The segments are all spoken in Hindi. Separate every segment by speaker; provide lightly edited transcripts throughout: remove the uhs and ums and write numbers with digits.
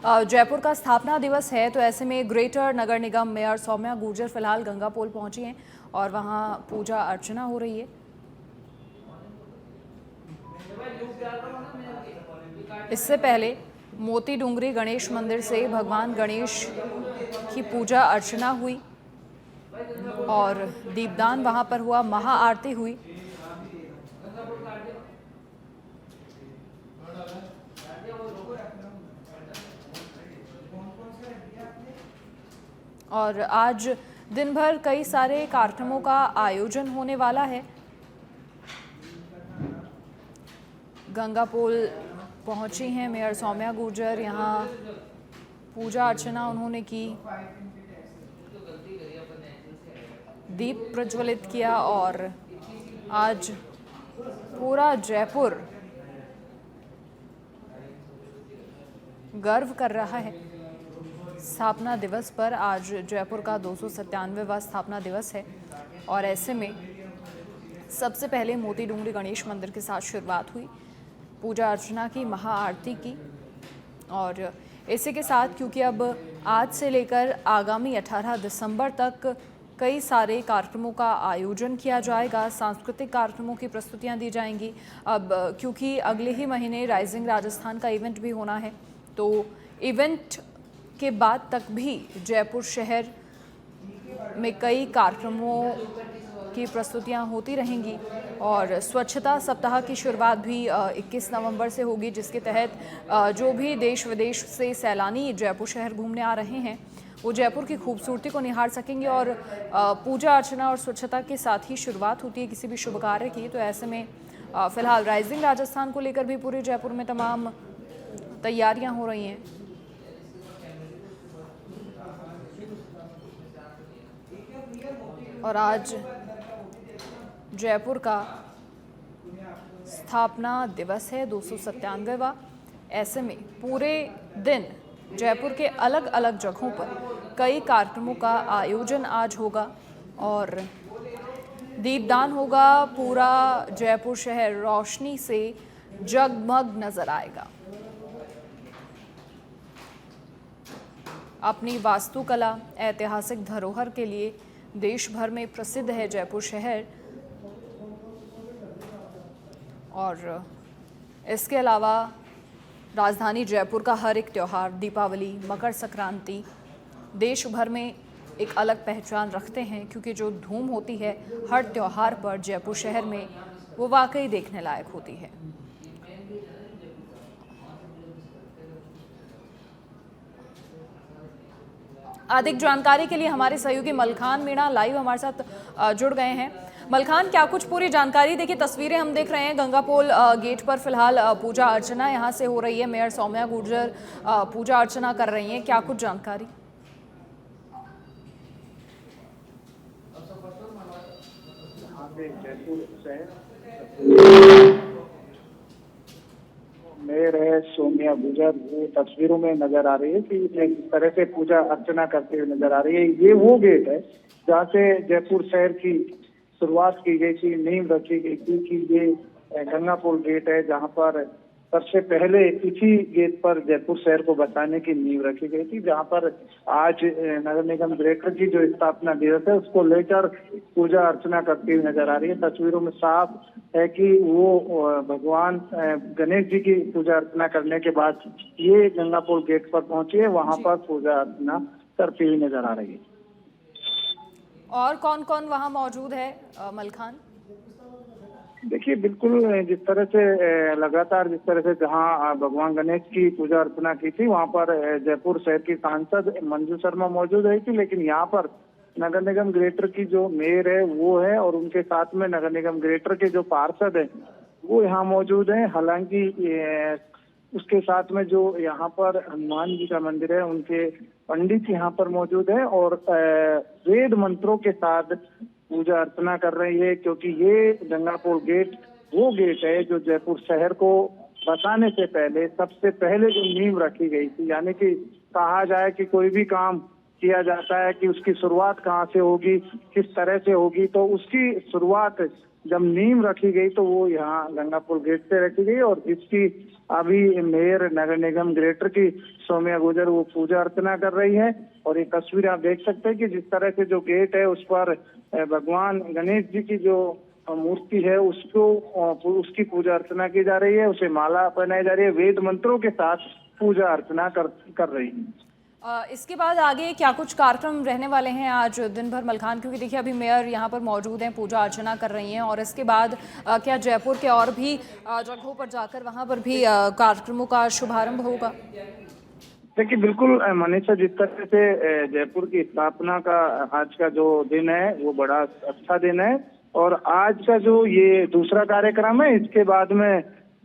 Speaker 1: जयपुर का स्थापना दिवस है, तो ऐसे में ग्रेटर नगर निगम मेयर सौम्या गुर्जर फिलहाल गंगापोल पहुंची हैं और वहां पूजा अर्चना हो रही है। इससे पहले मोती डूंगरी गणेश मंदिर से भगवान गणेश की पूजा अर्चना हुई और दीपदान वहां पर हुआ, महाआरती हुई। और आज दिन भर कई सारे कार्यक्रमों का आयोजन होने वाला है। गंगापोल पहुंची हैं मेयर सौम्या गुर्जर, यहां पूजा अर्चना उन्होंने की, दीप प्रज्वलित किया और आज पूरा जयपुर गर्व कर रहा है। स्थापना दिवस पर आज जयपुर का 297वां स्थापना दिवस है और ऐसे में सबसे पहले मोती डूंगरी गणेश मंदिर के साथ शुरुआत हुई, पूजा अर्चना की, महाआरती की और इसी के साथ क्योंकि अब आज से लेकर आगामी 18 दिसंबर तक कई सारे कार्यक्रमों का आयोजन किया जाएगा, सांस्कृतिक कार्यक्रमों की प्रस्तुतियां दी जाएंगी। अब क्योंकि अगले ही महीने राइजिंग राजस्थान का इवेंट भी होना है, तो इवेंट के बाद तक भी जयपुर शहर में कई कार्यक्रमों की प्रस्तुतियां होती रहेंगी और स्वच्छता सप्ताह की शुरुआत भी 21 नवंबर से होगी, जिसके तहत जो भी देश विदेश से सैलानी जयपुर शहर घूमने आ रहे हैं वो जयपुर की खूबसूरती को निहार सकेंगे और पूजा अर्चना और स्वच्छता के साथ ही शुरुआत होती है किसी भी शुभ कार्य की। तो ऐसे में फिलहाल राइजिंग राजस्थान को लेकर भी पूरे जयपुर में तमाम तैयारियां हो रही हैं। और आज जयपुर का स्थापना दिवस है 297वां। ऐसे में पूरे दिन जयपुर के अलग अलग जगहों पर कई कार्यक्रमों का आयोजन आज होगा और दीपदान होगा। पूरा जयपुर शहर रोशनी से जगमग नजर आएगा। अपनी वास्तुकला, ऐतिहासिक धरोहर के लिए देश भर में प्रसिद्ध है जयपुर शहर और इसके अलावा राजधानी जयपुर का हर एक त्यौहार, दीपावली, मकर संक्रांति देश भर में एक अलग पहचान रखते हैं क्योंकि जो धूम होती है हर त्यौहार पर जयपुर शहर में वो वाकई देखने लायक होती है। अधिक जानकारी के लिए हमारे सहयोगी मलखान मीणा लाइव हमारे साथ जुड़ गए हैं। मलखान, क्या कुछ पूरी जानकारी? देखिए तस्वीरें हम देख रहे हैं, गंगापोल गेट पर फिलहाल पूजा अर्चना यहां से हो रही है, मेयर सौम्या गुर्जर पूजा अर्चना कर रही हैं, क्या कुछ जानकारी?
Speaker 2: मेयर है सौम्या गुर्जर, वो तस्वीरों में नजर आ रही है कि जिस तरह से पूजा अर्चना करते हुए नजर आ रही है। ये वो गेट है जहाँ से जयपुर शहर की शुरुआत की गई थी, नींव रखी गई थी कि ये गंगापोल गेट है जहाँ पर सबसे पहले इसी गेट पर जयपुर शहर को बसाने की नींव रखी गई थी, जहाँ पर आज नगर निगम ग्रेटर की जो स्थापना दिवस है उसको लेकर पूजा अर्चना करती हुई नजर आ रही है। तस्वीरों में साफ है कि वो भगवान गणेश जी की पूजा अर्चना करने के बाद ये गंगापोल गेट पर पहुंची है, वहां पर पूजा अर्चना करती हुई नजर आ रही है।
Speaker 1: और कौन कौन वहां मौजूद है मलखान?
Speaker 2: देखिए बिल्कुल जिस तरह से लगातार जिस तरह से जहां भगवान गणेश की पूजा अर्चना की थी वहां पर जयपुर शहर की सांसद मंजू शर्मा मौजूद रही थी, लेकिन यहाँ पर नगर निगम ग्रेटर की जो मेयर है वो है और उनके साथ में नगर निगम ग्रेटर के जो पार्षद है वो यहाँ मौजूद है। हालांकि उसके साथ में जो यहाँ पर हनुमान जी का मंदिर है उनके पंडित यहाँ पर मौजूद है और वेद मंत्रों के साथ पूजा अर्चना कर रही है, क्योंकि ये गंगापोल गेट वो गेट है जो जयपुर शहर को बसाने से पहले सबसे पहले जो नींव रखी गई थी। यानी कि कहा जाए कि कोई भी काम किया जाता है कि उसकी शुरुआत कहाँ से होगी, किस तरह से होगी, तो उसकी शुरुआत जब नींव रखी गई तो वो यहाँ गंगा पुल गेट से रखी गई, और जिसकी अभी मेयर नगर निगम ग्रेटर की सौम्या गुर्जर वो पूजा अर्चना कर रही है। और ये तस्वीर आप देख सकते हैं कि जिस तरह से जो गेट है उस पर भगवान गणेश जी की जो मूर्ति है उसकी पूजा अर्चना की जा रही है, उसे माला पहनाई जा रही है, वेद मंत्रों के साथ पूजा अर्चना कर रही है।
Speaker 1: इसके बाद आगे क्या कुछ कार्यक्रम रहने वाले हैं आज दिन भर मलखान, क्योंकि देखिए अभी मेयर यहाँ पर मौजूद हैं, पूजा अर्चना कर रही हैं, और इसके बाद क्या जयपुर के और भी जगहों पर जाकर वहाँ पर भी कार्यक्रमों का शुभारंभ होगा?
Speaker 2: देखिए बिल्कुल मनीषा, जिस तरह से जयपुर की स्थापना का आज का जो दिन है वो बड़ा अच्छा दिन है, और आज का जो ये दूसरा कार्यक्रम है, इसके बाद में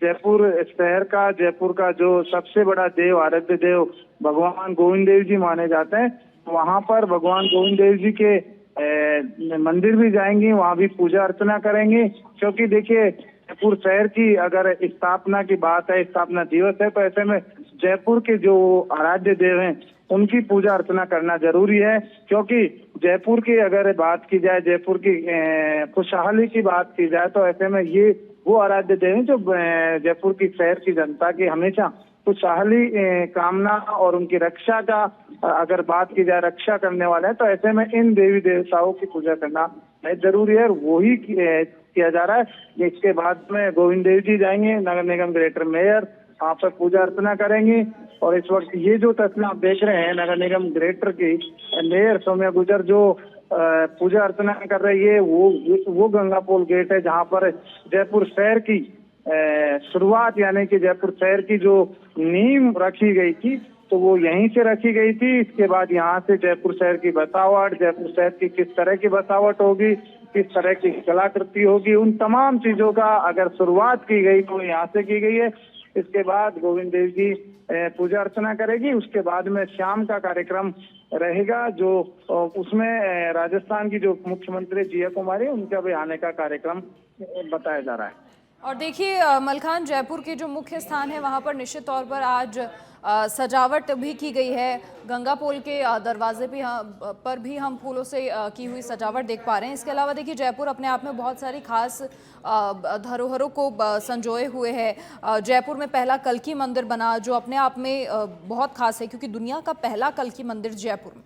Speaker 2: जयपुर शहर का, जयपुर का जो सबसे बड़ा देव, आराध्य देव भगवान गोविंद देव जी माने जाते हैं, वहां पर भगवान गोविंद देव जी के मंदिर भी जाएंगी, वहां भी पूजा अर्चना करेंगे। क्योंकि देखिए जयपुर शहर की अगर स्थापना की बात है, स्थापना दिवस है, तो ऐसे में जयपुर के जो आराध्य देव हैं उनकी पूजा अर्चना करना जरूरी है। क्योंकि जयपुर की अगर बात की जाए, जयपुर की खुशहाली की बात की जाए, तो ऐसे में ये वो आराध्य देव हैं जो जयपुर की शहर की जनता की हमेशा खुशहाली कामना और उनकी रक्षा का अगर बात की जाए, रक्षा करने वाले हैं, तो ऐसे में इन देवी देवताओं की पूजा करना जरूरी है, और वही किया जा रहा है। इसके बाद में गोविंद देव जी जाएंगे, नगर निगम ग्रेटर मेयर वहाँ पर पूजा अर्चना करेंगी। और इस वक्त ये जो तस्वीर आप देख रहे हैं नगर निगम ग्रेटर की मेयर सौम्या गुर्जर जो पूजा अर्चना कर रही है, वो गंगा पुल गेट है जहाँ पर जयपुर शहर की शुरुआत, यानी कि जयपुर शहर की जो नींव रखी गई थी तो वो यहीं से रखी गई थी। इसके बाद यहाँ से जयपुर शहर की बसावट, जयपुर शहर की किस तरह की बसावट होगी, किस तरह की कलाकृति होगी, उन तमाम चीजों का अगर शुरुआत की गई तो यहाँ से की गई है। इसके बाद गोविंद देव जी पूजा अर्चना करेगी, उसके बाद में शाम का कार्यक्रम रहेगा जो उसमें राजस्थान की जो मुख्यमंत्री जिया कुमारी उनका भी आने का कार्यक्रम बताया जा रहा है।
Speaker 1: और देखिए मलखान, जयपुर के जो मुख्य स्थान है वहाँ पर निश्चित तौर पर आज सजावट भी की गई है। गंगा पुल के दरवाजे पर भी हम फूलों से की हुई सजावट देख पा रहे हैं। इसके अलावा देखिए जयपुर अपने आप में बहुत सारी खास धरोहरों को संजोए हुए है। जयपुर में पहला कल्की मंदिर बना जो अपने आप में बहुत खास है, क्योंकि दुनिया का पहला कल्की मंदिर जयपुर में।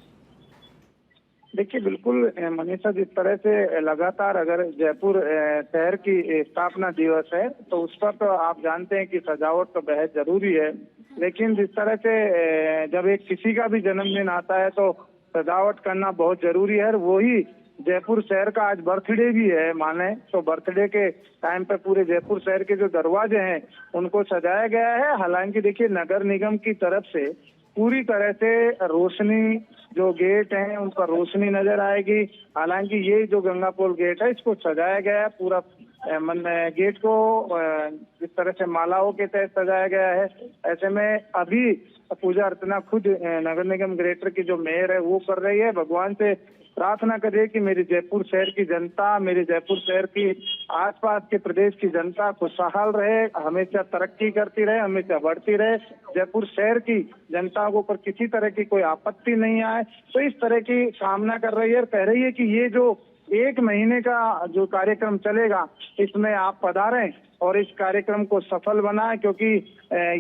Speaker 2: देखिए बिल्कुल मनीषा, जिस तरह से लगातार अगर जयपुर शहर की स्थापना दिवस है तो उस पर तो आप जानते हैं कि सजावट तो बेहद जरूरी है, लेकिन जिस तरह से जब एक किसी का भी जन्मदिन आता है तो सजावट करना बहुत जरूरी है। वही जयपुर शहर का आज बर्थडे भी है माने, तो बर्थडे के टाइम पे पूरे जयपुर शहर के जो दरवाजे हैं उनको सजाया गया है। हालांकि देखिए नगर निगम की तरफ से पूरी तरह से रोशनी, जो गेट हैं उन पर रोशनी नजर आएगी। हालांकि ये जो गंगा पुल गेट है इसको सजाया गया है, पूरा गेट को जिस तरह से मालाओं के तहत सजाया गया है। ऐसे में अभी पूजा अर्चना खुद नगर निगम ग्रेटर की जो मेयर है वो कर रही है। भगवान से प्रार्थना करिए कि मेरे जयपुर शहर की जनता, मेरे जयपुर शहर की आसपास के प्रदेश की जनता खुशहाल रहे, हमेशा तरक्की करती रहे, हमेशा बढ़ती रहे, जयपुर शहर की जनता को ऊपर किसी तरह की कोई आपत्ति नहीं आए। तो इस तरह की कामना कर रही है और कह रही है कि ये जो 1 महीने का जो कार्यक्रम चलेगा इसमें आप पधारें और इस कार्यक्रम को सफल बनाएं, क्योंकि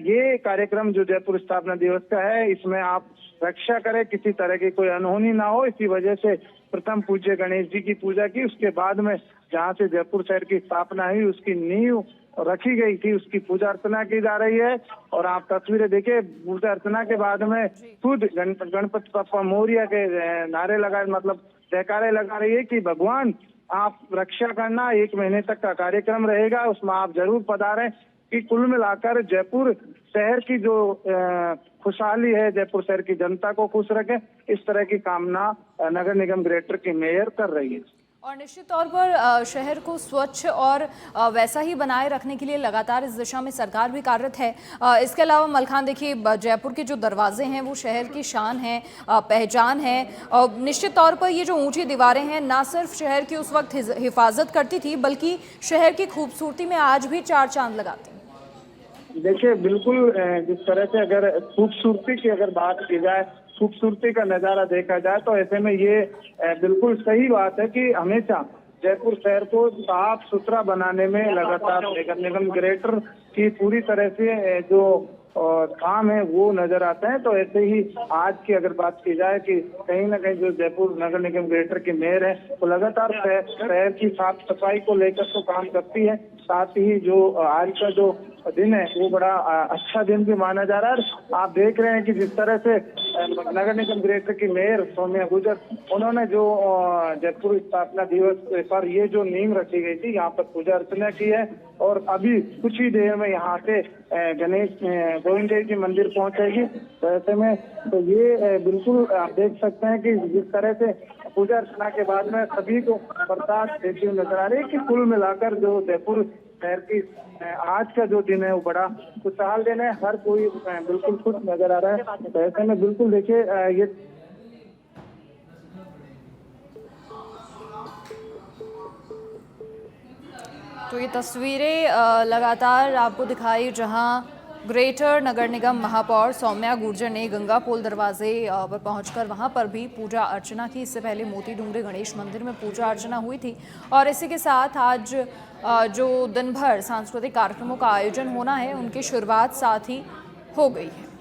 Speaker 2: ये कार्यक्रम जो जयपुर स्थापना दिवस का है इसमें आप रक्षा करें, किसी तरह की कोई अनहोनी ना हो। इसी वजह से प्रथम पूज्य गणेश जी की पूजा की, उसके बाद में जहाँ से जयपुर शहर की स्थापना हुई उसकी नींव रखी गई थी उसकी पूजा अर्चना की जा रही है। और आप तस्वीरें देखिए, पूजा अर्चना के बाद में खुद गणपति बप्पा मोरिया के नारे लगाए, मतलब जयकारे लगा रही है कि भगवान आप रक्षा करना। 1 महीने तक का कार्यक्रम रहेगा, उसमें आप जरूर पधारें। कि कुल मिलाकर जयपुर शहर की जो खुशहाली है, जयपुर शहर की जनता को खुश रखें, इस तरह की कामना नगर निगम ग्रेटर की मेयर कर रही है।
Speaker 1: और निश्चित तौर पर शहर को स्वच्छ और वैसा ही बनाए रखने के लिए लगातार इस दिशा में सरकार भी कार्यरत है। इसके अलावा मलखान देखिए, जयपुर के जो दरवाजे हैं वो शहर की शान है, पहचान है। और निश्चित तौर पर ये जो ऊंची दीवारें हैं ना सिर्फ शहर की उस वक्त हिफाजत करती थी बल्कि शहर की खूबसूरती में आज भी 4 चांद लगाती।
Speaker 2: देखिए बिल्कुल, जिस तरह से अगर खूबसूरती की अगर बात की जाए, खूबसूरती का नजारा देखा जाए तो ऐसे में ये बिल्कुल सही बात है कि हमेशा जयपुर शहर को साफ सुथरा बनाने में लगातार नगर निगम ग्रेटर की पूरी तरह से जो काम है वो नजर आता है। तो ऐसे ही आज की अगर बात की जाए कि कहीं ना कहीं जो जयपुर नगर निगम ग्रेटर की मेयर है वो लगातार शहर की साफ सफाई को लेकर तो काम करती है, साथ ही जो आज का जो दिन है वो बड़ा अच्छा दिन भी माना जा रहा है। आप देख रहे हैं कि जिस तरह से नगर निगम ग्रेटर की मेयर सौम्या गुर्जर उन्होंने जो जयपुर स्थापना दिवस पर ये जो नींव रखी गई थी, यहाँ पर पूजा अर्चना की है और अभी कुछ ही देर में यहाँ से गणेश गोविंद देव जी मंदिर पहुंचेगी। तो ऐसे में तो ये बिल्कुल आप देख सकते हैं कि जिस तरह से पूजा अर्चना के बाद में सभी को प्रसाद देती हुई नजर आ रही है कि कुल मिलाकर जो जयपुर शहर की आज का जो दिन है वो बड़ा खुशहाल दिन है। हर कोई बिल्कुल खुश नजर आ रहा है। तो ऐसे में बिल्कुल देखिए ये
Speaker 1: तो ये तस्वीरें लगातार आपको दिखाई जहां ग्रेटर नगर निगम महापौर सौम्या गुर्जर ने गंगा पोल दरवाजे पर पहुंचकर वहां पर भी पूजा अर्चना की। इससे पहले मोती डूंगरी गणेश मंदिर में पूजा अर्चना हुई थी और इसी के साथ आज जो दिन भर सांस्कृतिक कार्यक्रमों का आयोजन होना है उनकी शुरुआत साथ ही हो गई है।